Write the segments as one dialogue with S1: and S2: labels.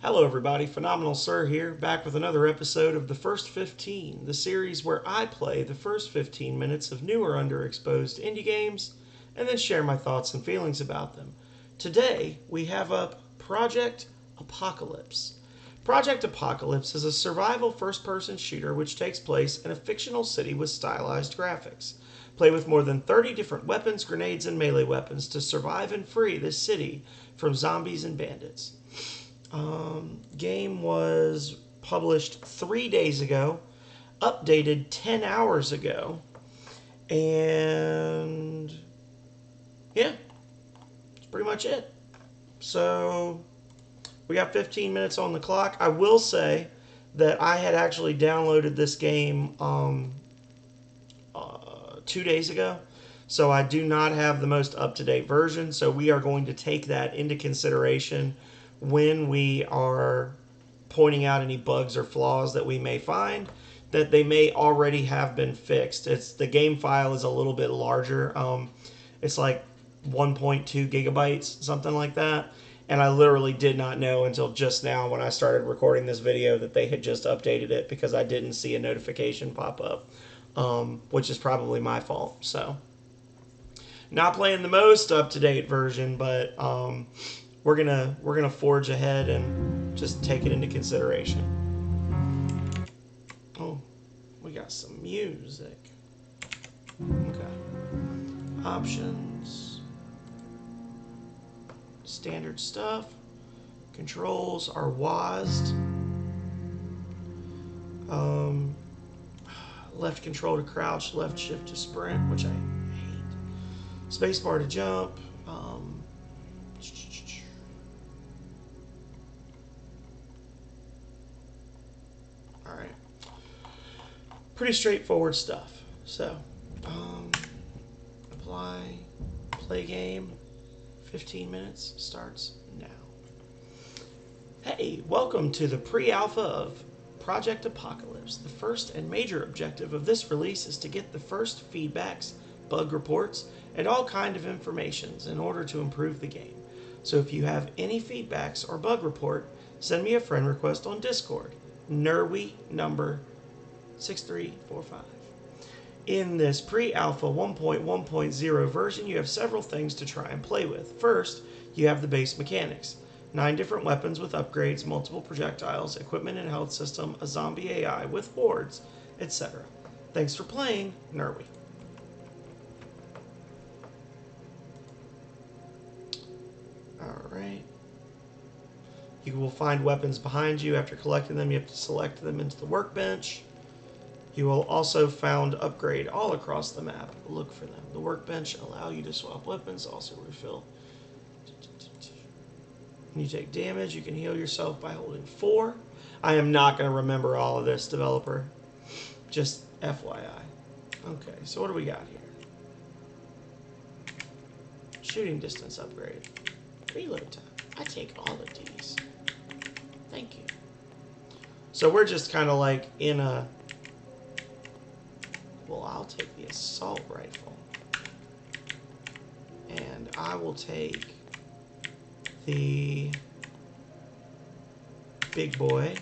S1: Hello everybody, Phenomenal Sir here, back with another episode of The First 15, the series where I play the first 15 minutes of new or underexposed indie games, and then share my thoughts and feelings about them. Today, we have up Project Apocalypse. Project Apocalypse is a survival first-person shooter which takes place in a fictional city with stylized graphics. Play with more than 30 different weapons, grenades, and melee weapons to survive and free this city from zombies and bandits. Game was published 3 days ago, updated 10 hours ago, and yeah, that's pretty much it. So we got 15 minutes on the clock. I will say that I had actually downloaded this game 2 days ago, so I do not have the most up-to-date version, so we are going to take that into consideration when we are pointing out any bugs or flaws that we may find, that they may already have been fixed. The game file is a little bit larger. It's like 1.2 gigabytes, something like that. And I literally did not know until just now when I started recording this video that they had just updated it, because I didn't see a notification pop up, which is probably my fault. So, not playing the most up-to-date version, but we're gonna forge ahead and just take it into consideration. Oh, we got some music. Okay. Options. Standard stuff. Controls are WASD. Left control to crouch, left shift to sprint, which I hate. Spacebar to jump. Alright. Pretty straightforward stuff. So, apply, play game, 15 minutes, starts now. Hey, welcome to the pre-alpha of Project Apocalypse. The first and major objective of this release is to get the first feedbacks, bug reports, and all kind of informations in order to improve the game. So if you have any feedbacks or bug report, send me a friend request on Discord. Nerwy number 6345. In this pre-alpha 1.1.0 version, you have several things to try and play with. First, you have the base mechanics. 9 different weapons with upgrades, multiple projectiles, equipment and health system, a zombie AI with hordes, etc. Thanks for playing, Nerwy. Alright. You will find weapons behind you. After collecting them, you have to select them into the workbench. You will also find upgrade all across the map. Look for them. The workbench allow you to swap weapons, also refill. When you take damage, you can heal yourself by holding 4. I am not going to remember all of this, developer. Just FYI. Okay, so what do we got here? Shooting distance upgrade. Reload time. I take all of these. Thank you. So we're just kind of like in a... Well, I'll take the assault rifle. And I will take the big boy.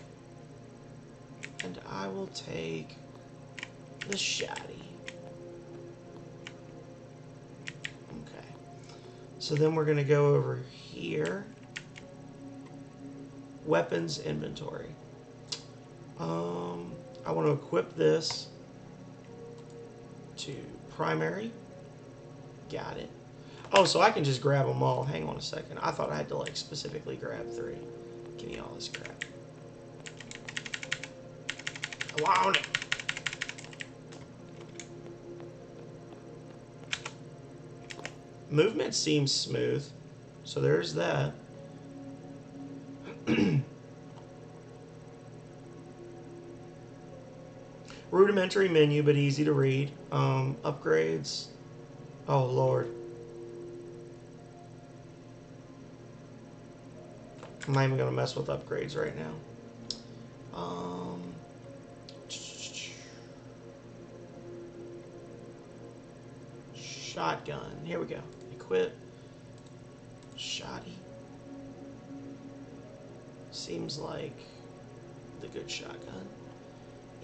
S1: And I will take the shotty. Okay. So then we're going to go over here. Weapons inventory. I want to equip this to primary. Got it. Oh, so I can just grab them all. Hang on a second. I thought I had to like specifically grab 3. Give me all this crap. I want it. Movement seems smooth. So there's that. Rudimentary menu, but easy to read. Upgrades. Oh, Lord. I'm not even going to mess with upgrades right now. Shotgun. Here we go. Equip. Shoddy. seems like the good shotgun.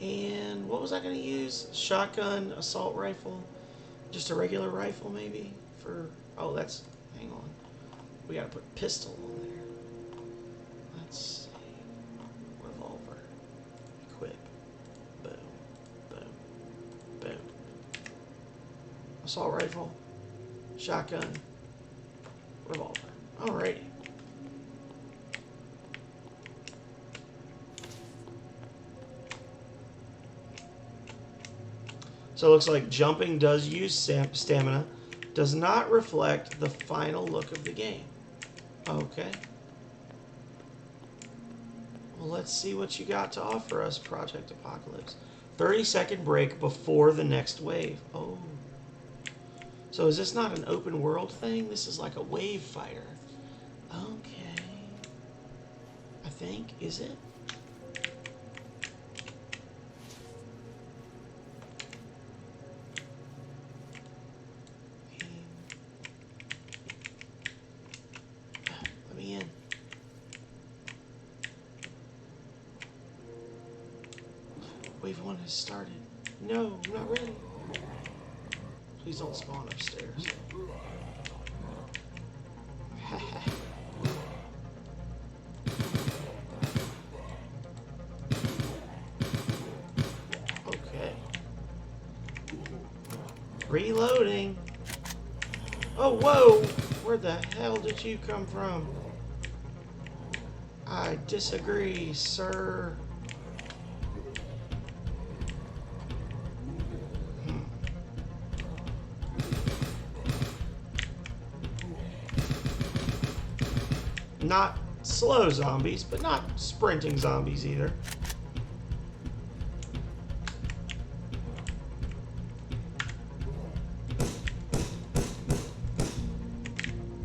S1: And what was I going to use? Shotgun, assault rifle, just a regular rifle maybe for, oh, that's, hang on. We got to put pistol on there. Let's see. Revolver. Equip. Boom. Boom. Boom. Assault rifle. Shotgun. Revolver. Alrighty. So it looks like jumping does use stamina. Does not reflect the final look of the game. Okay. Well, let's see what you got to offer us, Project Apocalypse. 30-second break before the next wave. Oh. So is this not an open world thing? This is like a wave fighter. Okay. I think, is it? Let me in. Wave 1 has started. No, I'm not ready. Please don't spawn upstairs. Okay. Reloading. Oh, whoa! Where the hell did you come from? I disagree, sir. Not slow zombies, but not sprinting zombies either.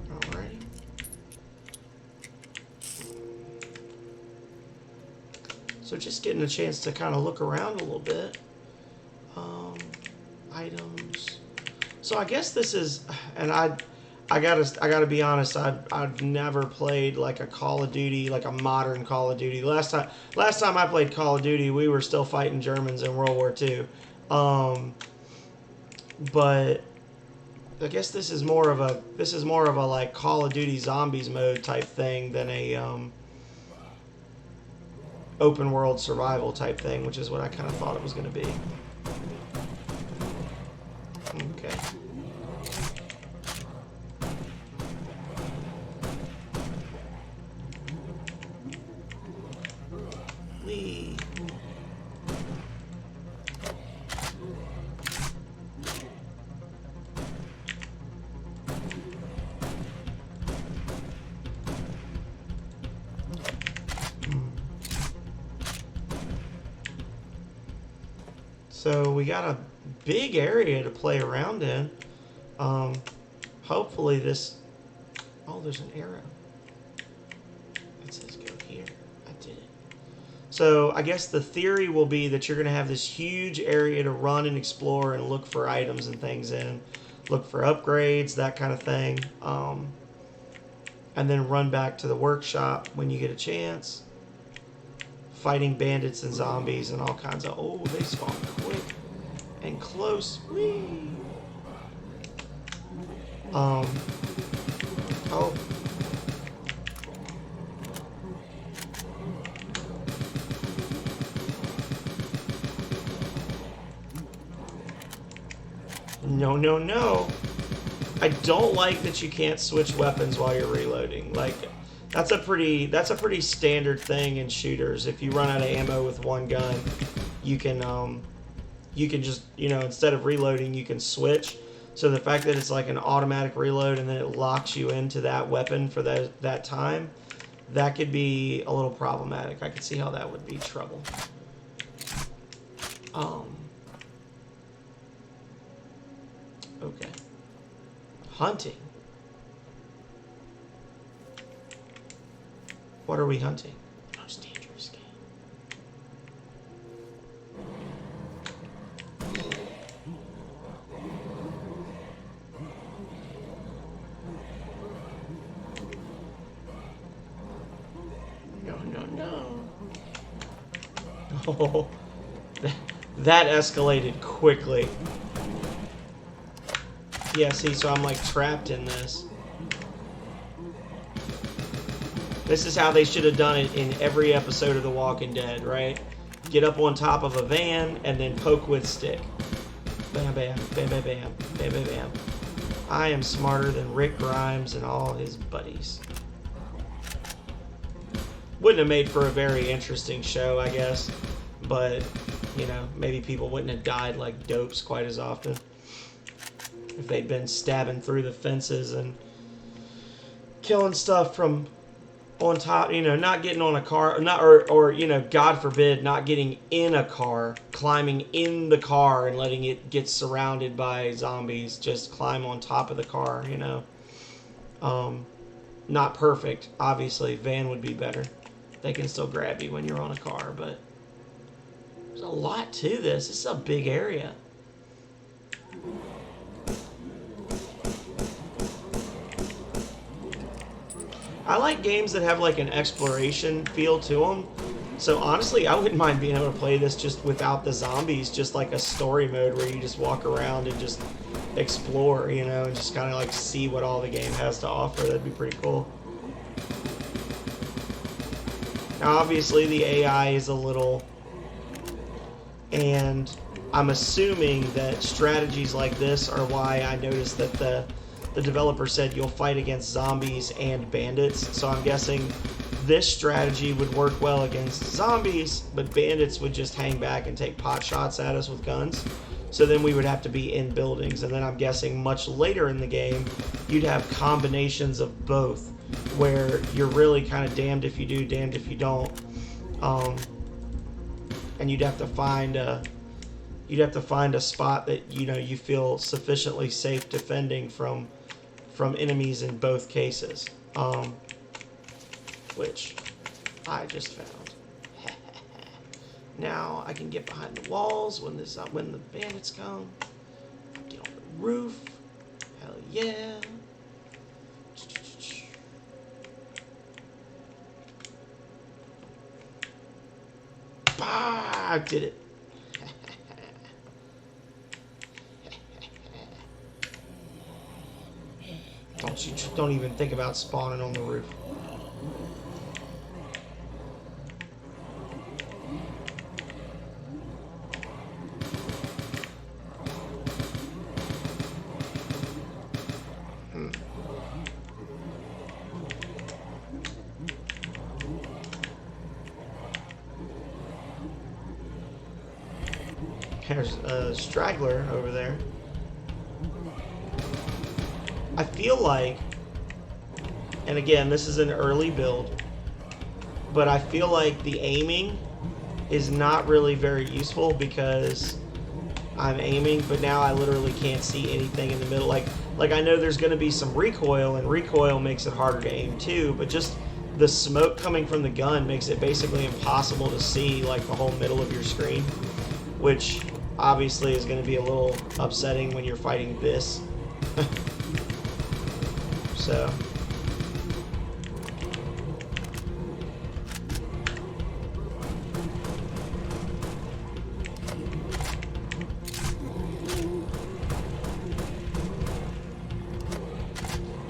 S1: Alrighty. So just getting a chance to kind of look around a little bit. Items. So I guess this is, and I gotta be honest. I've never played like a Call of Duty, like a modern Call of Duty. Last time I played Call of Duty, we were still fighting Germans in World War II. But I guess this is more of a like Call of Duty Zombies mode type thing than a open world survival type thing, which is what I kind of thought it was going to be. Okay. Lee. So we got a big area to play around in. Hopefully this... Oh, there's an arrow. It says go here. I did it. So I guess the theory will be that you're going to have this huge area to run and explore and look for items and things in. Look for upgrades, that kind of thing. And then run back to the workshop when you get a chance. Fighting bandits and zombies and all kinds of... Oh, they spawn quick and close. Whee! Oh. No, no, no. I don't like that you can't switch weapons while you're reloading. Like, that's a pretty standard thing in shooters. If you run out of ammo with one gun, you can just, instead of reloading, you can switch. So the fact that it's like an automatic reload and then it locks you into that weapon for that time, that could be a little problematic. I could see how that would be trouble. Okay. Hunting. What are we hunting? Most dangerous game. No, no, no. Oh, that escalated quickly. Yeah, see, so I'm like trapped in this. This is how they should have done it in every episode of The Walking Dead, right? Get up on top of a van and then poke with stick. Bam, bam, bam, bam, bam, bam, bam, bam. I am smarter than Rick Grimes and all his buddies. Wouldn't have made for a very interesting show, I guess. But, you know, maybe people wouldn't have died like dopes quite as often if they'd been stabbing through the fences and killing stuff from on top, you know, not getting on a car, not or you know, God forbid, not getting in a car, climbing in the car and letting it get surrounded by zombies. Just climb on top of the car, you know. Not perfect, obviously. Van would be better. They can still grab you when you're on a car, but there's a lot to this. This is a big area. I like games that have like an exploration feel to them. So honestly, I wouldn't mind being able to play this just without the zombies, just like a story mode where you just walk around and just explore, you know, and just kind of like see what all the game has to offer. That'd be pretty cool. Now, obviously, the AI is a little, and I'm assuming that strategies like this are why I noticed that the developer said you'll fight against zombies and bandits. So I'm guessing this strategy would work well against zombies, but bandits would just hang back and take pot shots at us with guns. So then we would have to be in buildings. And then I'm guessing much later in the game, you'd have combinations of both, where you're really kind of damned if you do, damned if you don't. And you'd have to find a spot that, you know, you feel sufficiently safe defending from enemies in both cases, which I just found. Now I can get behind the walls when the bandits come. Get on the roof. Hell yeah. Bah, I did it. Don't even think about spawning on the roof. There's a straggler over there. I feel like, and again, this is an early build, but I feel like the aiming is not really very useful because I'm aiming, but now I literally can't see anything in the middle. Like I know there's going to be some recoil, and recoil makes it harder to aim too, but just the smoke coming from the gun makes it basically impossible to see like the whole middle of your screen, which obviously is going to be a little upsetting when you're fighting this. So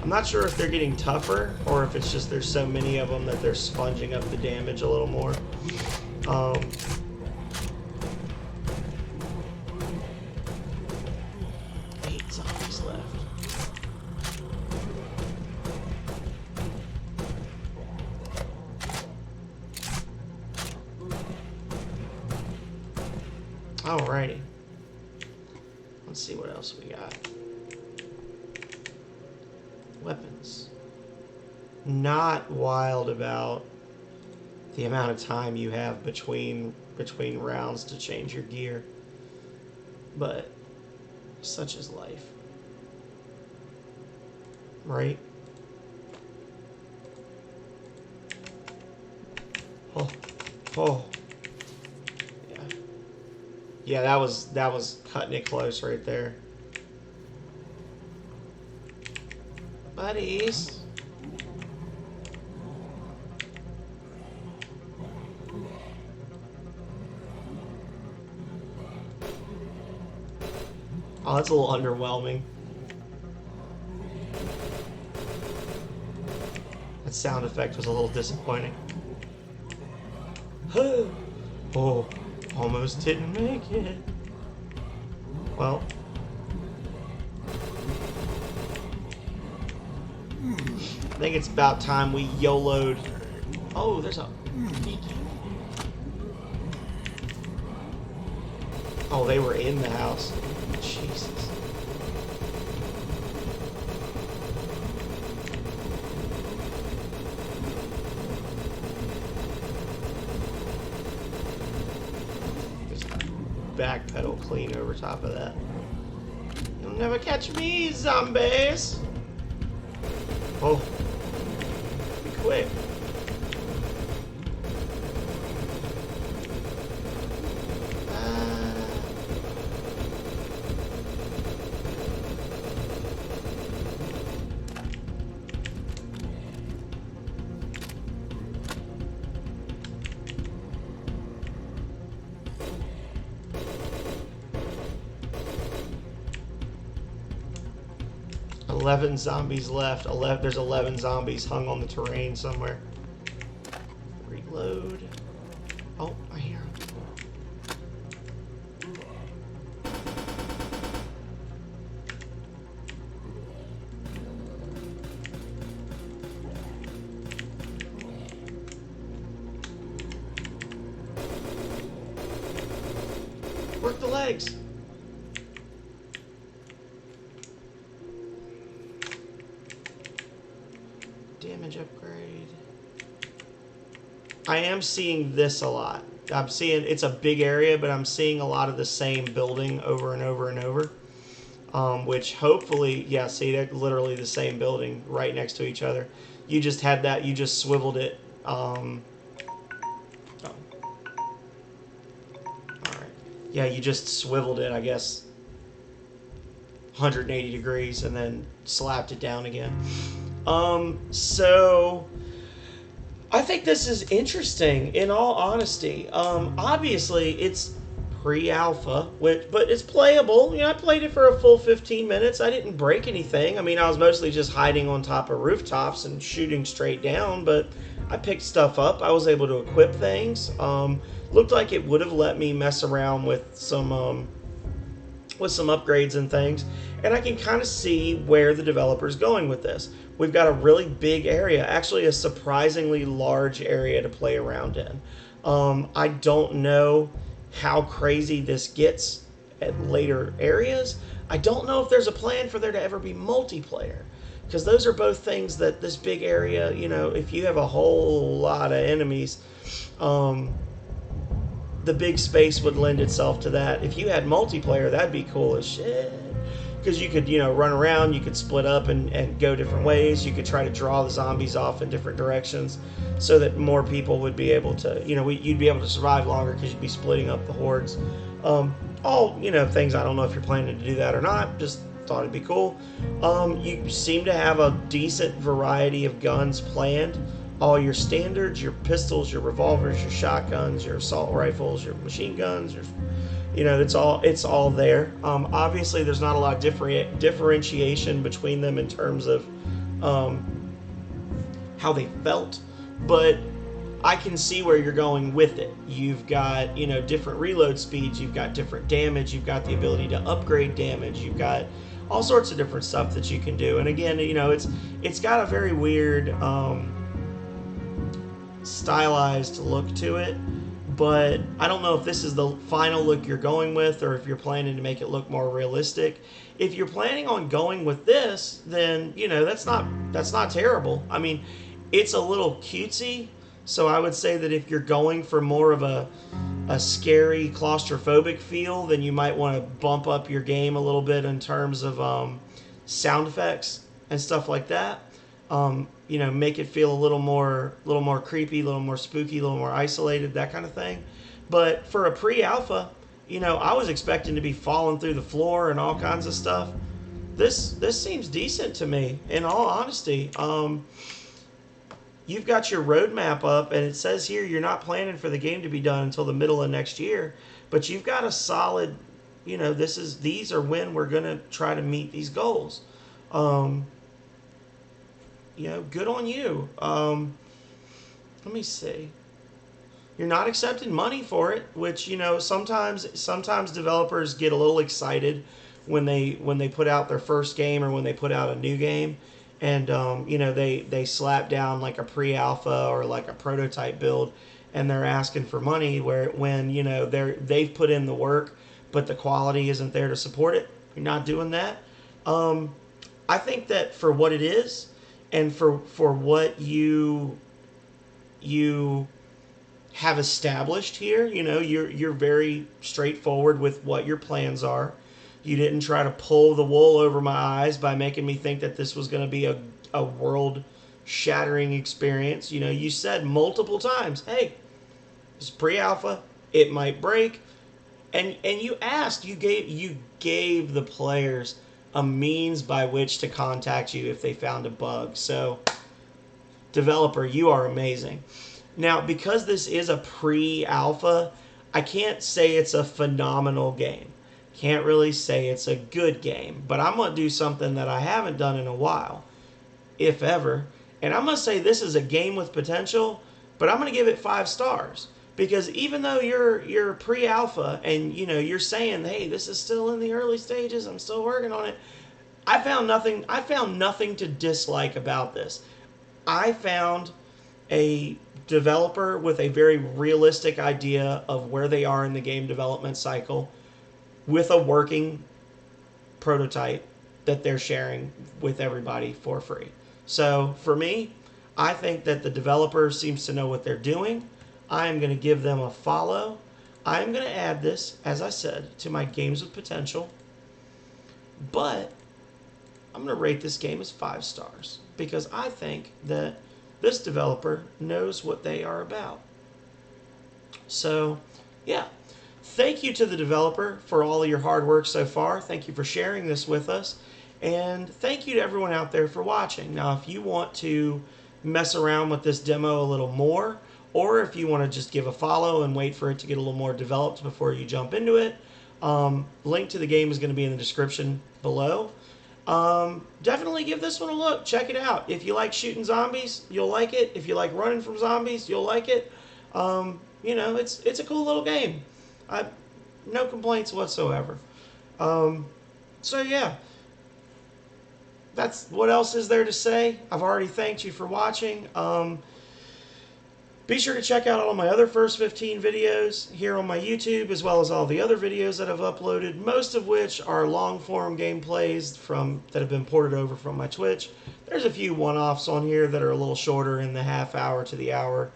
S1: I'm not sure if they're getting tougher or if it's just there's so many of them that they're sponging up the damage a little more. 8 zombies left. Alrighty. Let's see what else we got. Weapons. Not wild about the amount of time you have between rounds to change your gear, but such is life, right? Oh, yeah. That was cutting it close right there, buddies. Oh, that's a little underwhelming. That sound effect was a little disappointing. Oh, almost didn't make it. Well. I think it's about time we YOLO'd. Oh, there's a beacon. Oh, they were in the house. Jesus. Just backpedal clean over top of that. You'll never catch me, zombies! Oh. Be quick. Eleven zombies left. There's 11 zombies hung on the terrain somewhere. Reload. Oh, I hear him. Work the legs. Damage upgrade. I am seeing this a lot. I'm seeing, it's a big area, but I'm seeing a lot of the same building over and over and over. Which hopefully, yeah, see, they're literally the same building right next to each other. You just had that, you just swiveled it. Oh. Alright. Yeah, you just swiveled it, I guess, 180 degrees and then slapped it down again. So I think this is interesting, in all honesty. Obviously, it's pre-alpha, but it's playable. You know, I played it for a full 15 minutes. I didn't break anything. I mean, I was mostly just hiding on top of rooftops and shooting straight down, but I picked stuff up. I was able to equip things. Looked like it would have let me mess around with some upgrades and things, and I can kind of see where the developer's going with this. We've got a really big area, actually a surprisingly large area to play around in. I don't know how crazy this gets at later areas. I don't know if there's a plan for there to ever be multiplayer, because those are both things that this big area, you know, if you have a whole lot of enemies, the big space would lend itself to that. If you had multiplayer, that'd be cool as shit. Because you could, you know, run around, you could split up and go different ways. You could try to draw the zombies off in different directions so that more people would be able to, you know, you'd be able to survive longer because you'd be splitting up the hordes. All, you know, things, I don't know if you're planning to do that or not, just thought it'd be cool. You seem to have a decent variety of guns planned. All your standards, your pistols, your revolvers, your shotguns, your assault rifles, your machine guns, you know, it's all there. Obviously, there's not a lot of differentiation between them in terms of how they felt, but I can see where you're going with it. You've got, you know, different reload speeds, you've got different damage, you've got the ability to upgrade damage, you've got all sorts of different stuff that you can do. And again, you know, it's got a very weird stylized look to it, but I don't know if this is the final look you're going with or if you're planning to make it look more realistic. If you're planning on going with this, then, you know, that's not terrible. I mean, it's a little cutesy, so I would say that if you're going for more of a scary, claustrophobic feel, then you might want to bump up your game a little bit in terms of sound effects and stuff like that. You know, make it feel a little more creepy, a little more spooky, a little more isolated, that kind of thing. But for a pre-alpha, you know, I was expecting to be falling through the floor and all kinds of stuff. This seems decent to me, in all honesty. You've got your roadmap up, and it says here you're not planning for the game to be done until the middle of next year, but you've got a solid, these are when we're going to try to meet these goals. Um, good on you. Let me see. You're not accepting money for it, which sometimes developers get a little excited when they put out their first game or when they put out a new game, and they slap down like a pre-alpha or like a prototype build, and they're asking for money when they've put in the work, but the quality isn't there to support it. You're not doing that. I think that for what it is, and for what you have established here. You're very straightforward with what your plans are. You didn't try to pull the wool over my eyes by making me think that this was going to be a world shattering experience. You said multiple times, hey, it's pre-alpha, it might break. And you gave the players a means by which to contact you if they found a bug. So, developer, you are amazing. Now, because this is a pre-alpha, I can't say it's a phenomenal game. Can't really say it's a good game. But I'm going to do something that I haven't done in a while, if ever. And I'm going to say this is a game with potential, but I'm going to give it 5 stars. Because even though you're pre-alpha and you're saying, hey, this is still in the early stages, I'm still working on it, I found nothing to dislike about this. I found a developer with a very realistic idea of where they are in the game development cycle with a working prototype that they're sharing with everybody for free. So for me, I think that the developer seems to know what they're doing. I am going to give them a follow. I am going to add this, as I said, to my games with potential. But I'm going to rate this game as 5 stars because I think that this developer knows what they are about. So, yeah. Thank you to the developer for all of your hard work so far. Thank you for sharing this with us. And thank you to everyone out there for watching. Now, if you want to mess around with this demo a little more, or if you want to just give a follow and wait for it to get a little more developed before you jump into it, link to the game is going to be in the description below. Definitely give this one a look. Check it out. If you like shooting zombies, you'll like it. If you like running from zombies, you'll like it. It's a cool little game. No complaints whatsoever. So yeah, that's what else is there to say. I've already thanked you for watching. Be sure to check out all of my other first 15 videos here on my YouTube, as well as all the other videos that I've uploaded, most of which are long-form gameplays that have been ported over from my Twitch. There's a few one-offs on here that are a little shorter in the half hour to the hour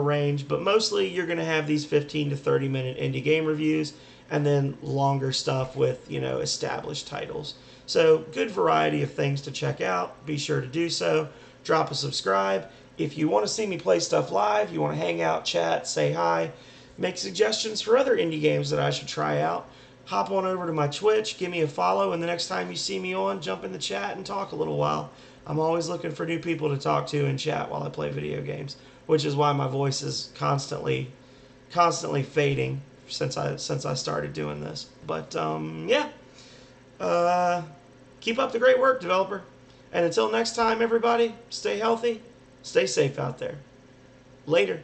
S1: range, but mostly you're going to have these 15 to 30-minute indie game reviews, and then longer stuff with, established titles. So, good variety of things to check out. Be sure to do so. Drop a subscribe. If you want to see me play stuff live, you want to hang out, chat, say hi, make suggestions for other indie games that I should try out, hop on over to my Twitch, give me a follow, and the next time you see me on, jump in the chat and talk a little while. I'm always looking for new people to talk to and chat while I play video games, which is why my voice is constantly fading since I started doing this. But yeah, keep up the great work, developer. And until next time, everybody, stay healthy. Stay safe out there. Later.